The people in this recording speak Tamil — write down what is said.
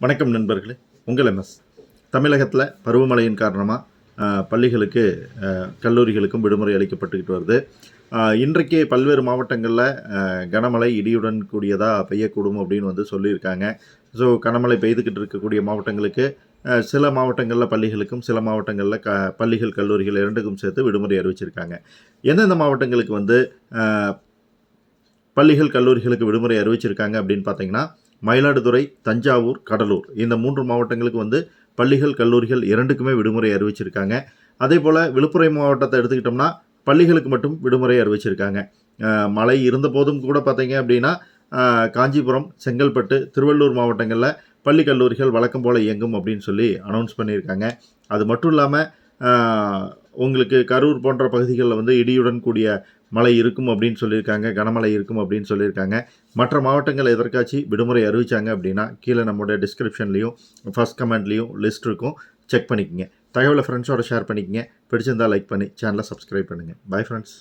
வணக்கம் நண்பர்களே, உங்கள் எம்எஸ். தமிழகத்தில் பருவமழையின் காரணமாக பள்ளிகளுக்கு கல்லூரிகளுக்கும் விடுமுறை அளிக்கப்பட்டுக்கிட்டு வருது. இன்றைக்கு பல்வேறு மாவட்டங்களில் கனமழை இடியுடன் கூடியதாக பெய்யக்கூடும் அப்படின்னு சொல்லியிருக்காங்க. ஸோ கனமழை பெய்துக்கிட்டு இருக்கக்கூடிய மாவட்டங்களுக்கு சில மாவட்டங்களில் பள்ளிகளுக்கும் சில மாவட்டங்களில் பள்ளிகள் கல்லூரிகள் இரண்டுக்கும் சேர்த்து விடுமுறை அறிவிச்சிருக்காங்க. எந்தெந்த மாவட்டங்களுக்கு பள்ளிகள் கல்லூரிகளுக்கு விடுமுறை அறிவிச்சிருக்காங்க அப்படின்னு பார்த்தீங்கன்னா, மயிலாடுதுறை, தஞ்சாவூர், கடலூர் இந்த 3 மாவட்டங்களுக்கு பள்ளிகள் கல்லூரிகள் இரண்டுக்குமே விடுமுறை அறிவிச்சிருக்காங்க. அதே போல் விழுப்புரம் மாவட்டத்தை எடுத்துக்கிட்டோம்னா பள்ளிகளுக்கு மட்டும் விடுமுறை அறிவிச்சிருக்காங்க. மழை இருந்த போதும் கூட பார்த்தீங்க அப்படின்னா காஞ்சிபுரம், செங்கல்பட்டு, திருவள்ளூர் மாவட்டங்களில் பள்ளி கல்லூரிகள் வழக்கம் போல் இயங்கும் அப்படின்னு சொல்லி அனௌன்ஸ் பண்ணியிருக்காங்க. அது மட்டும் இல்லாமல் உங்களுக்கு கரூர் போன்ற பகுதிகளில் இடியுடன் கூடிய மழை இருக்கும் அப்படின்னு சொல்லியிருக்காங்க, கனமழை இருக்கும் அப்படின்னு சொல்லியிருக்காங்க. மற்ற மாவட்டங்கள் எதற்காச்சும் விடுமுறை அறிவித்தாங்க அப்படின்னா கீழே நம்மளுடைய டிஸ்கிரிப்ஷன்லேயும் ஃபர்ஸ்ட் கமெண்ட்லேயும் லிஸ்ட் இருக்கும், செக் பண்ணிக்கோங்க. தகவலை ஃப்ரெண்ட்ஸோட ஷேர் பண்ணிக்கங்க. பிடிச்சிருந்தால் லைக் பண்ணி சேனலை சப்ஸ்கிரைப் பண்ணுங்கள். Bye friends.